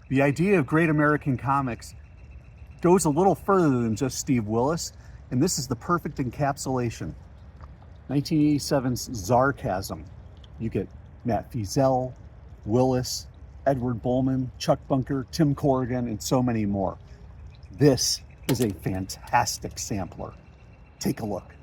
The idea of Great American Comics goes a little further than just Steve Willis, and this is the perfect encapsulation. 1987's Czar Chasm. You get Matt Feazell, Willis, Edward Bolman, Chuck Bunker, Tim Corrigan, and so many more. This is a fantastic sampler. Take a look.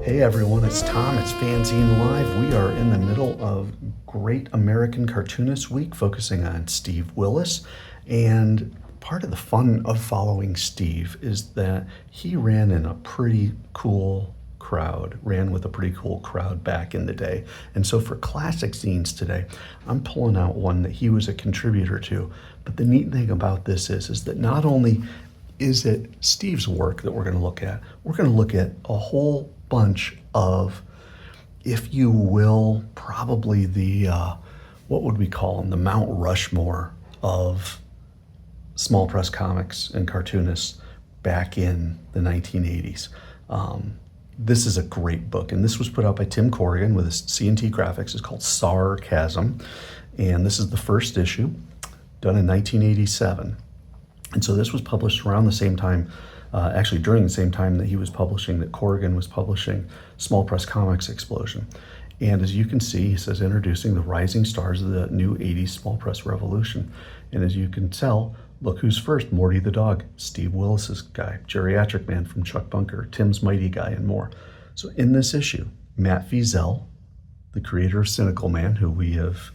Hey everyone, it's Tom, it's FANzine Live. We are in the middle of Great American Cartoonists Week, focusing on Steve Willis. And part of the fun of following Steve is that he ran with a pretty cool crowd back in the day. And so for Classic Zines today, I'm pulling out one that he was a contributor to. But the neat thing about this is that not only is it Steve's work that we're going to look at a whole bunch of, if you will, probably the, what would we call them, the Mount Rushmore of small press comics and cartoonists back in the 1980s. This is a great book, and this was put out by Tim Corrigan with his C&T Graphics. It's called Czar Chasm, and this is the first issue, done in 1987. And so this was published around the same time, actually during the same time that he was publishing, that Corrigan was publishing Small Press Comics Explosion. And as you can see, he says, introducing the rising stars of the new 80s small press revolution. And as you can tell, look who's first: Morty the dog, Steve Willis's guy, Geriatric Man from Chuck Bunker, Tim's Mighty Guy, and more. So in this issue, Matt Feazell, the creator of Cynical Man, who we have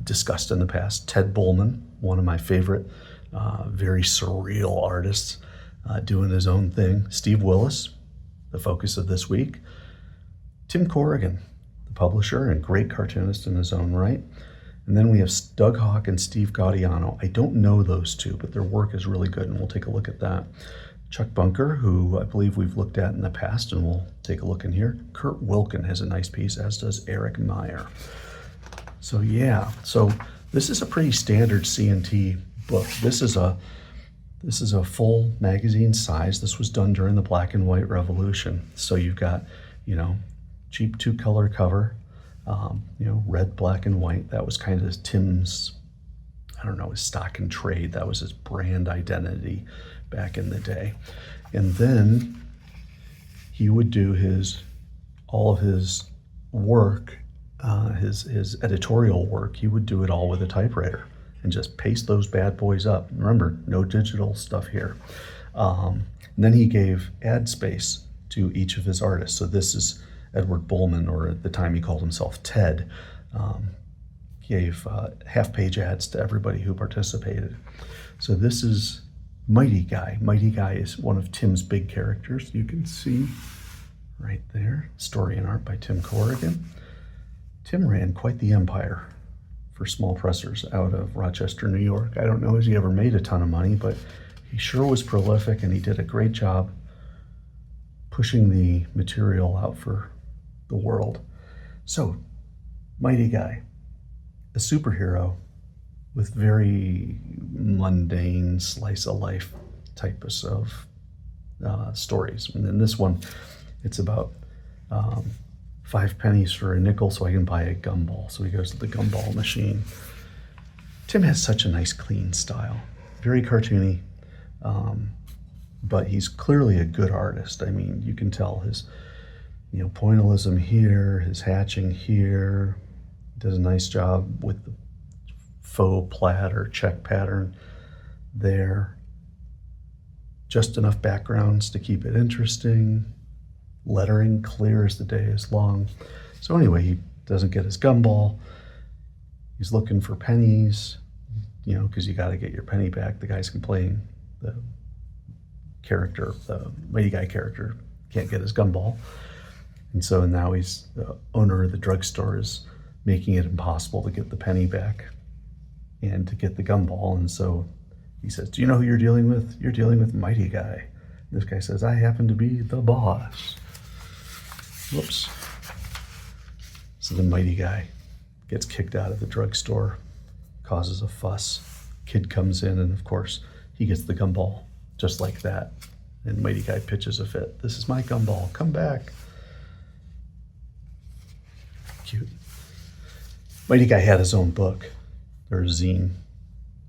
discussed in the past, Ted Bolman, one of my favorite very surreal artists, doing his own thing, Steve Willis, the focus of this week, Tim Corrigan, the publisher and great cartoonist in his own right, and then we have Doug Hawk and Steve Gaudiano. I don't know those two, but their work is really good, and we'll take a look at that. Chuck Bunker, who I believe we've looked at in the past, and we'll take a look in here. Kurt Wilken has a nice piece, as does Eric Meyer. So yeah, so this is a pretty standard C&T book. This is a full magazine size. This was done during the black and white revolution. So you've got, cheap 2-color cover, red, black, and white. That was kind of Tim's, his stock and trade. That was his brand identity back in the day. And then he would do all of his work, his editorial work, he would do it all with a typewriter and just paste those bad boys up. Remember, no digital stuff here. And then he gave ad space to each of his artists. So this is Edward Bolman, or at the time he called himself Ted. Gave half-page ads to everybody who participated. So this is Mighty Guy. Mighty Guy is one of Tim's big characters. You can see right there, story and art by Tim Corrigan. Tim ran quite the empire for small pressers out of Rochester, New York. I don't know if he ever made a ton of money, but he sure was prolific, and he did a great job pushing the material out for the world. So, Mighty Guy, a superhero with very mundane slice of life types of stories. And in this one, it's about 5 pennies for a nickel so I can buy a gumball. So he goes to the gumball machine. Tim has such a nice, clean style. Very cartoony, but he's clearly a good artist. I mean, you can tell his, pointillism here, his hatching here. Does a nice job with the faux plaid or check pattern there. just enough backgrounds to keep it interesting, lettering clear as the day is long. So anyway, he doesn't get his gumball. He's looking for pennies, because you got to get your penny back. The guy's complaining. The character, the Mighty Guy character, can't get his gumball. And so now the owner of the drugstore is making it impossible to get the penny back and to get the gumball. And so he says, do you know who you're dealing with? You're dealing with Mighty Guy. And this guy says, I happen to be the boss. Whoops. So the Mighty Guy gets kicked out of the drugstore, causes a fuss. Kid comes in, and of course, he gets the gumball just like that. And Mighty Guy pitches a fit. This is my gumball. Come back. Cute. Mighty Guy had his own book, or zine,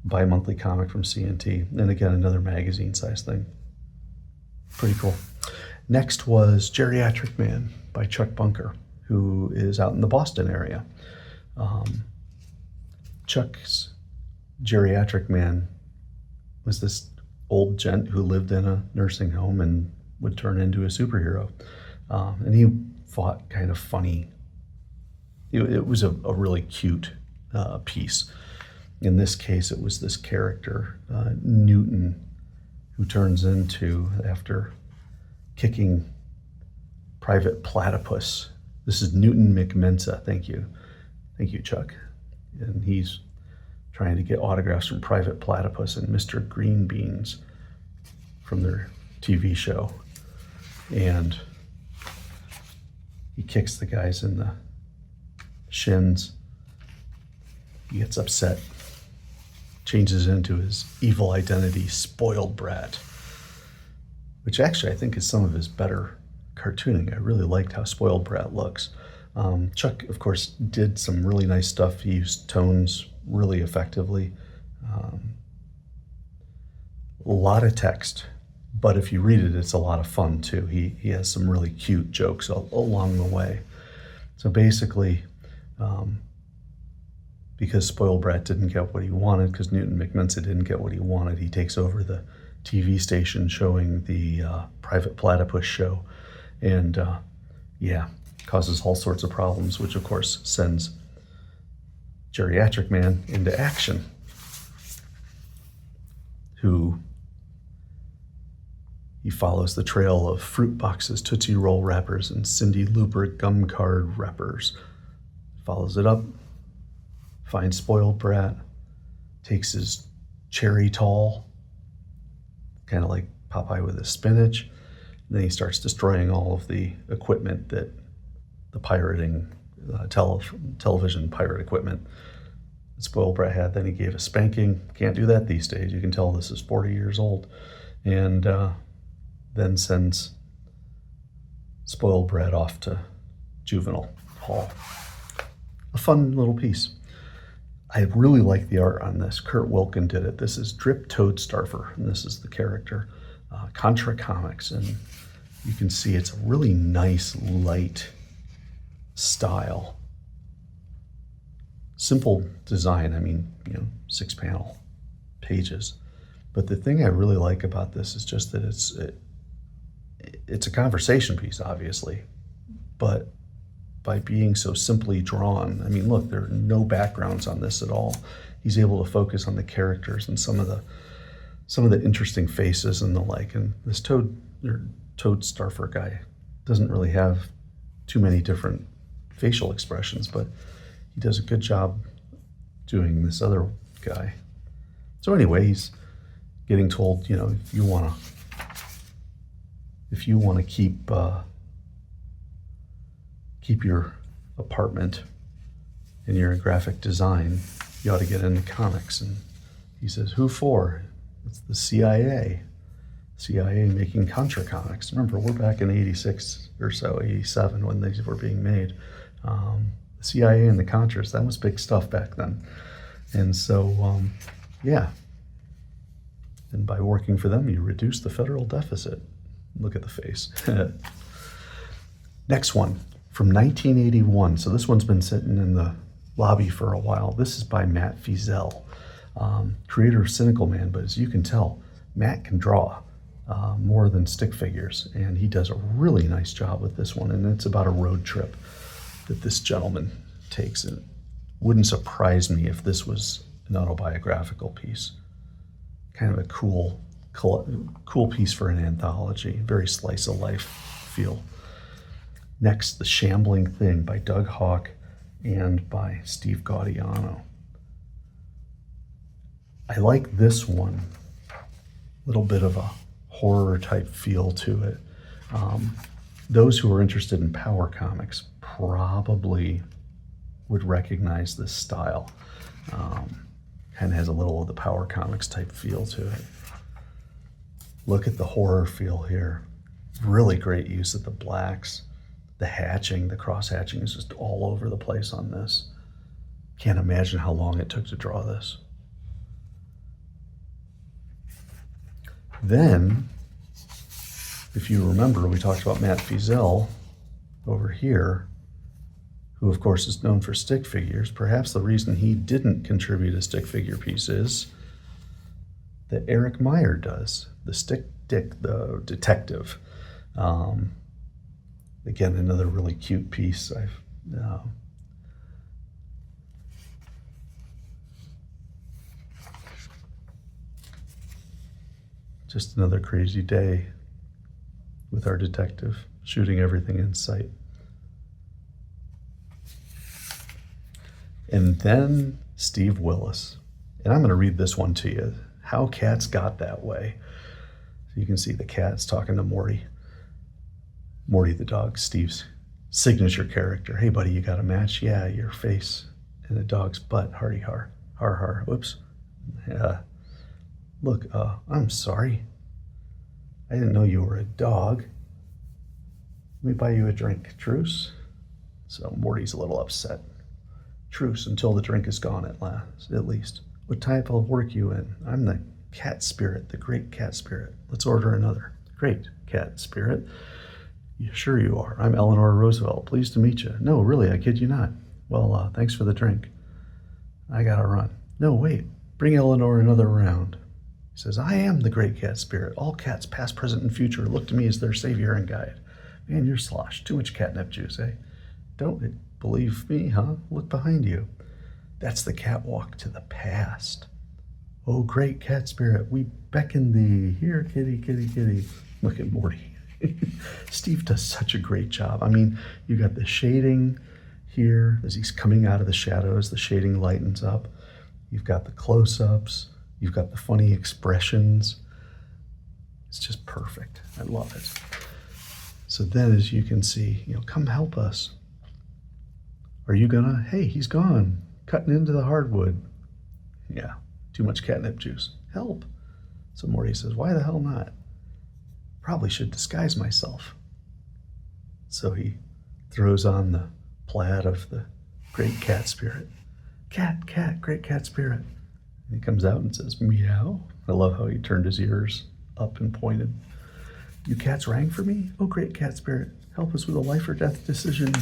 bi-monthly comic from C&T. And again, another magazine size thing. Pretty cool. Next was Geriatric Man by Chuck Bunker, who is out in the Boston area. Chuck's Geriatric Man was this old gent who lived in a nursing home and would turn into a superhero. And he fought kind of funny. It was a really cute piece. In this case, it was this character, Newton, who turns into, after kicking Private Platypus. This is Newton McMensa. Thank you. Thank you, Chuck. And he's trying to get autographs from Private Platypus and Mr. Green Beans from their TV show. And he kicks the guys in the shins. He gets upset, changes into his evil identity, Spoiled Brat, which actually I think is some of his better cartooning. I really liked how Spoiled Brat looks. Chuck, of course, did some really nice stuff. He used tones really effectively. A lot of text, but if you read it, it's a lot of fun too. He has some really cute jokes along the way. So basically, because Spoiled Brat didn't get what he wanted, because Newton McMensa didn't get what he wanted, he takes over the TV station showing the Private Platypus show, and causes all sorts of problems, which of course sends Geriatric Man into action, who he follows the trail of fruit boxes, Tootsie Roll wrappers, and Cindy Looper gum card wrappers. Follows it up, finds Spoiled Brat, takes his cherry tall, kind of like Popeye with his spinach, and then he starts destroying all of the equipment that the pirating, television pirate equipment that Spoiled Brat had. Then he gave a spanking. Can't do that these days. You can tell this is 40 years old. And then sends Spoiled Brat off to juvenile hall. A fun little piece. I really like the art on this. Kurt Wilkin did it. This is Drip Toad Starfer, and this is the character. Contra Comics, and you can see it's a really nice, light style. Simple design, 6-panel pages. But the thing I really like about this is just that it's a conversation piece, obviously, but by being so simply drawn, look, there are no backgrounds on this at all. He's able to focus on the characters and some of the interesting faces and the like. And this Toad Starfer guy doesn't really have too many different facial expressions, but he does a good job doing this other guy. So anyway, he's getting told, if you want to keep your apartment and your graphic design, you ought to get into comics. And he says, who for? It's the CIA. CIA making Contra comics. Remember, we're back in 86 or so, 87, when these were being made. The CIA and the Contras, that was big stuff back then. And so, and by working for them, you reduce the federal deficit. Look at the face. Next one, from 1981. So this one's been sitting in the lobby for a while. This is by Matt Feazell, creator of Cynical Man, but as you can tell, Matt can draw. more than stick figures, and he does a really nice job with this one. And it's about a road trip that this gentleman takes, and it wouldn't surprise me if this was an autobiographical piece. Kind of a cool piece for an anthology, very slice of life feel. Next, The Shambling Thing by Doug Hawk and by Steve Gaudiano. I like this one. A little bit of a horror type feel to it. Those who are interested in power comics probably would recognize this style. Kind of has a little of the power comics type feel to it. Look at the horror feel here. Really great use of the blacks. The hatching, the cross hatching is just all over the place on this. Can't imagine how long it took to draw this. Then, if you remember, we talked about Matt Feazell over here, who of course is known for stick figures. Perhaps the reason he didn't contribute a stick figure piece is that Eric Meyer does, the detective. Again, another really cute piece. Just another crazy day with our detective, shooting everything in sight. And then Steve Willis. And I'm going to read this one to you. How Cats Got That Way. So you can see the cat's talking to Morty. Morty the dog, Steve's signature character. Hey buddy, you got a match? Yeah, your face and a dog's butt. Hardy har. Har har. Whoops. Look, I'm sorry. I didn't know you were a dog. Let me buy you a drink. Truce? So Morty's a little upset. Truce until the drink is gone at least. What type of work you in? I'm the cat spirit, the great cat spirit. Let's order another. Great cat spirit. Sure you are. I'm Eleanor Roosevelt. Pleased to meet you. No, really, I kid you not. Well, thanks for the drink. I gotta run. No, wait. Bring Eleanor another round. He says, I am the great cat spirit. All cats, past, present, and future, look to me as their savior and guide. Man, you're sloshed. Too much catnip juice, eh? Don't believe me, huh? Look behind you. That's the catwalk to the past. Oh, great cat spirit, we beckon thee. Here, kitty, kitty, kitty. Look at Morty. Steve does such a great job. I mean, you got the shading here as he's coming out of the shadows, the shading lightens up. You've got the close-ups. You've got the funny expressions. It's just perfect. I love it. So then, as you can see, come help us. Are you gonna? Hey, he's gone. Cutting into the hardwood. Yeah, too much catnip juice. Help. So Morty says, why the hell not? Probably should disguise myself. So he throws on the plaid of the great cat spirit. Cat, cat, great cat spirit. And he comes out and says, meow. I love how he turned his ears up and pointed. You cats rang for me? Oh, great cat spirit. Help us with a life or death decision.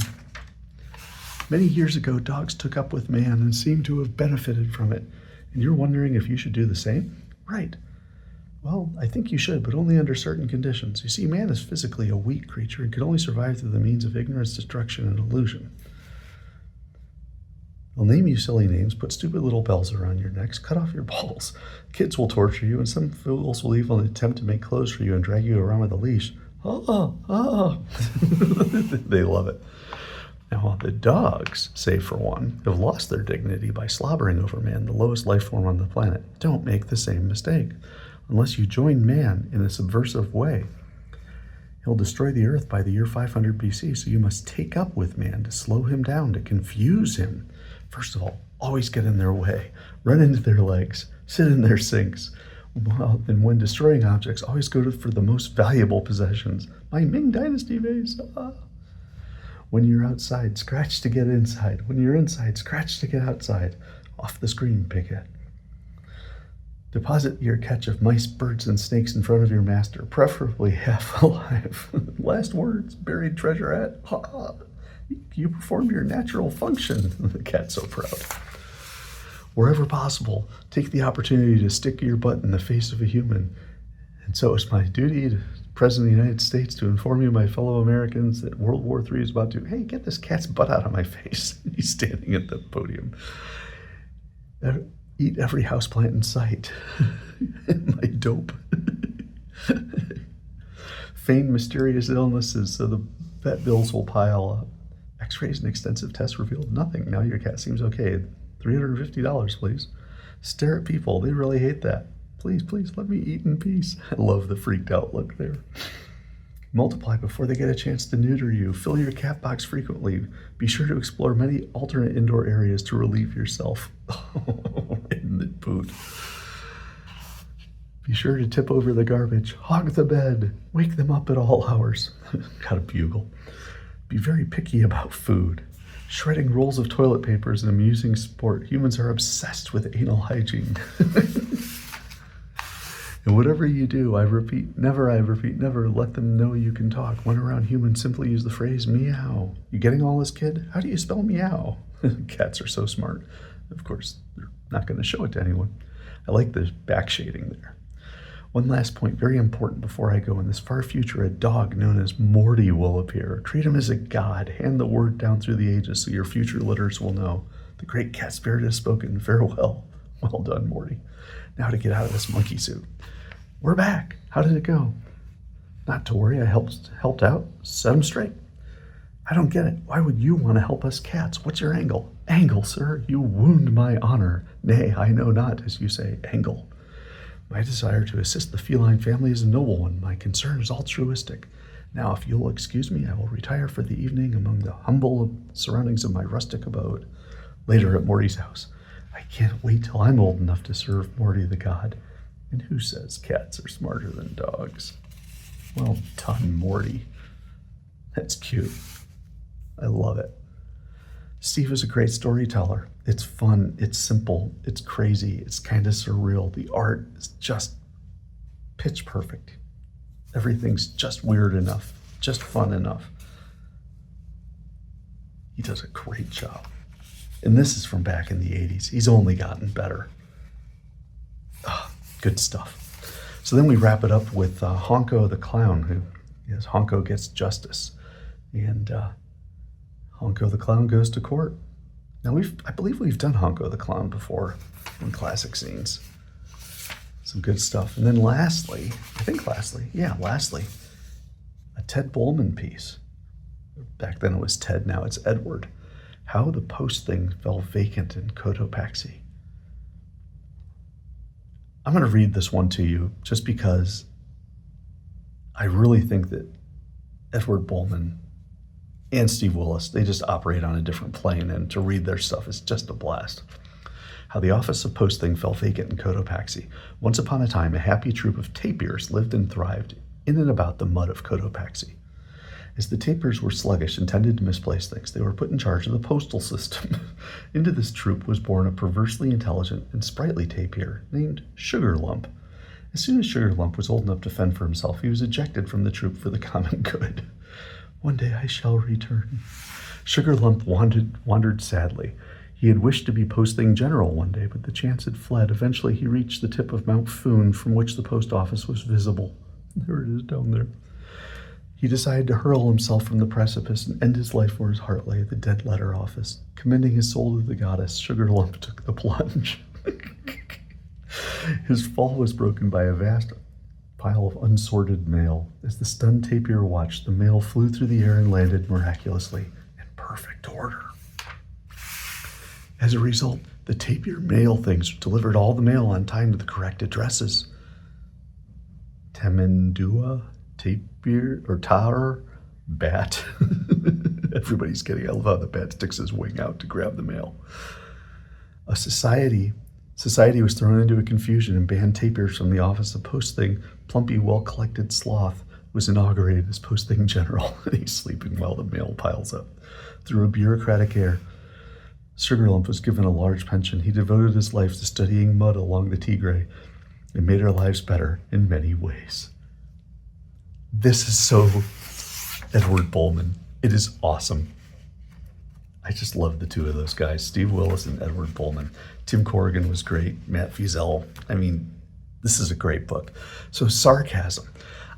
Many years ago, dogs took up with man and seem to have benefited from it. And you're wondering if you should do the same? Right. Well, I think you should, but only under certain conditions. You see, man is physically a weak creature and can only survive through the means of ignorance, destruction, and illusion. I'll name you silly names, put stupid little bells around your necks, cut off your balls. Kids will torture you, and some fools will even attempt to make clothes for you and drag you around with a leash. They love it. Now, the dogs, save for one, have lost their dignity by slobbering over man, the lowest life form on the planet. Don't make the same mistake. Unless you join man in a subversive way, he'll destroy the earth by the year 500 BC, so you must take up with man to slow him down, to confuse him. First of all, always get in their way, run into their legs, sit in their sinks. Well, and when destroying objects, always go for the most valuable possessions. My Ming Dynasty vase. When you're outside, scratch to get inside. When you're inside, scratch to get outside. Off the screen, pighead. Deposit your catch of mice, birds, and snakes in front of your master, preferably half alive. Last words, buried treasure at. You performed your natural function. The cat's so proud. Wherever possible, take the opportunity to stick your butt in the face of a human. And so it's my duty to President of the United States to inform you, my fellow Americans, that World War III is about to, hey, get this cat's butt out of my face. He's standing at the podium. Eat every houseplant in sight. My dope. Feign mysterious illnesses so the vet bills will pile up. X-rays and extensive tests revealed nothing. Now your cat seems okay. $350, please. Stare at people. They really hate that. Please, please, let me eat in peace. I love the freaked out look there. Multiply before they get a chance to neuter you. Fill your cat box frequently. Be sure to explore many alternate indoor areas to relieve yourself. In the boot. Be sure to tip over the garbage. Hog the bed. Wake them up at all hours. Got a bugle. Be very picky about food. Shredding rolls of toilet paper is an amusing sport. Humans are obsessed with anal hygiene. And whatever you do, I repeat, never let them know you can talk. When around humans, simply use the phrase meow. You getting all this, kid? How do you spell meow? Cats are so smart. Of course, they're not going to show it to anyone. I like the back shading there. One last point, very important before I go. In this far future, a dog known as Morty will appear. Treat him as a god. Hand the word down through the ages so your future litters will know. The great cat spirit has spoken. Farewell. Well done, Morty. Now to get out of this monkey suit. We're back. How did it go? Not to worry, I helped out. Set him straight. I don't get it. Why would you want to help us cats? What's your angle? Angle, sir. You wound my honor. Nay, I know not, as you say, angle. My desire to assist the feline family is a noble one. My concern is altruistic. Now, if you'll excuse me, I will retire for the evening among the humble surroundings of my rustic abode. Later at Morty's house. I can't wait till I'm old enough to serve Morty the god. And who says cats are smarter than dogs? Well done, Morty. That's cute. I love it. Steve is a great storyteller. It's fun, it's simple, it's crazy, it's kind of surreal. The art is just pitch perfect. Everything's just weird enough, just fun enough. He does a great job. And this is from back in the 80s. He's only gotten better. Good stuff. So then we wrap it up with Honko the Clown, who, yes, Honko gets justice. And Honko the Clown goes to court. Now, I believe we've done Honko the Clown before in Classic Zines. Some good stuff. And then lastly, a Ted Bolman piece. Back then it was Ted, now it's Edward. How the Post Thing Fell Vacant in Cotopaxi. I'm going to read this one to you just because I really think that Edward Bolman and Steve Willis, they just operate on a different plane, and to read their stuff is just a blast. How the office of Post Thing fell vacant in Cotopaxi. Once upon a time, a happy troop of tapirs lived and thrived in and about the mud of Cotopaxi. As the tapirs were sluggish and tended to misplace things, they were put in charge of the postal system. Into this troop was born a perversely intelligent and sprightly tapir named Sugar Lump. As soon as Sugar Lump was old enough to fend for himself, he was ejected from the troop for the common good. One day I shall return. Sugar Lump wandered sadly. He had wished to be posting general one day, but the chance had fled. Eventually he reached the tip of Mount Foon, from which the post office was visible. There it is down there. He decided to hurl himself from the precipice and end his life where his heart lay, at the dead letter office. Commending his soul to the goddess, Sugar Lump took the plunge. His fall was broken by a vast pile of unsorted mail. As the stunned tapir watched, the mail flew through the air and landed miraculously in perfect order. As a result, the tapir mail things delivered all the mail on time to the correct addresses. Temendua, tapir, or tar, bat. Everybody's kidding. I love how the bat sticks his wing out to grab the mail. A society was thrown into a confusion and banned tapirs from the office of Post Thing. Plumpy, well-collected Sloth was inaugurated as Post Thing General, and he's sleeping while the mail piles up. Through a bureaucratic air, Sugar Lump was given a large pension. He devoted his life to studying mud along the Tigray and made our lives better in many ways. This is so Edward Bolman. It is awesome. I just love the two of those guys, Steve Willis and Edward Bolman. Tim Corrigan was great. Matt Feazell. I mean, This is a great book. So Czar Chasm,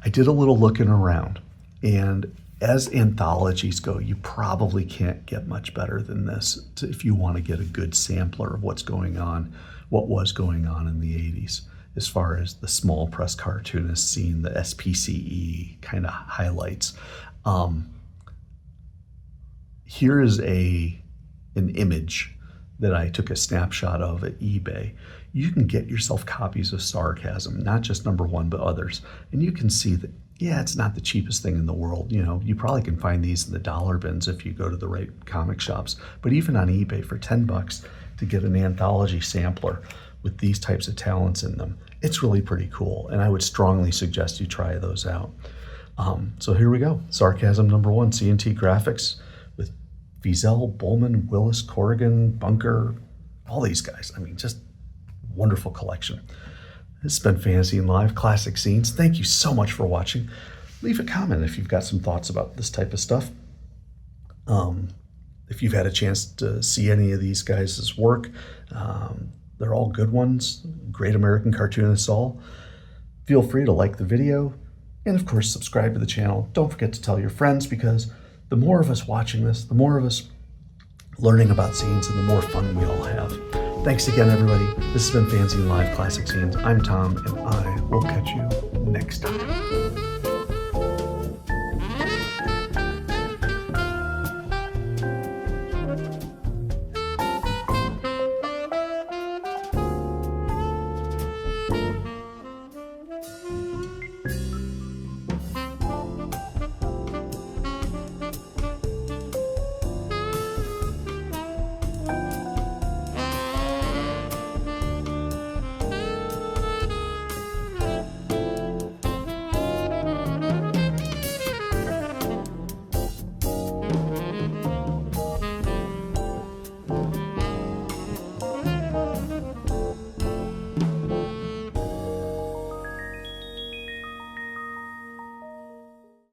I did a little looking around, and as anthologies go, you probably can't get much better than this if you want to get a good sampler of what's going on, what was going on in the 80s, as far as the small press cartoonist scene, the SPCE kind of highlights. Here is an image that I took a snapshot of at eBay. You can get yourself copies of Czar Chasm, not just #1, but others. And you can see that, yeah, it's not the cheapest thing in the world. You know, you probably can find these in the dollar bins if you go to the right comic shops. But even on eBay for $10 to get an anthology sampler with these types of talents in them, it's really pretty cool. And I would strongly suggest you try those out. So here we go. Czar Chasm #1, C&T Graphics with Feazell, Bolman, Willis, Corrigan, Bunker, all these guys. I mean, just wonderful collection. This has been FANzine Live Classic Zines. Thank you so much for watching. Leave a comment if you've got some thoughts about this type of stuff. If you've had a chance to see any of these guys' work, they're all good ones. Great American Cartoonists all. Feel free to like the video and, of course, subscribe to the channel. Don't forget to tell your friends, because the more of us watching this, the more of us learning about zines, and the more fun we all have. Thanks again, everybody. This has been FANzine Live Classic Zines. I'm Tom, and I will catch you next time.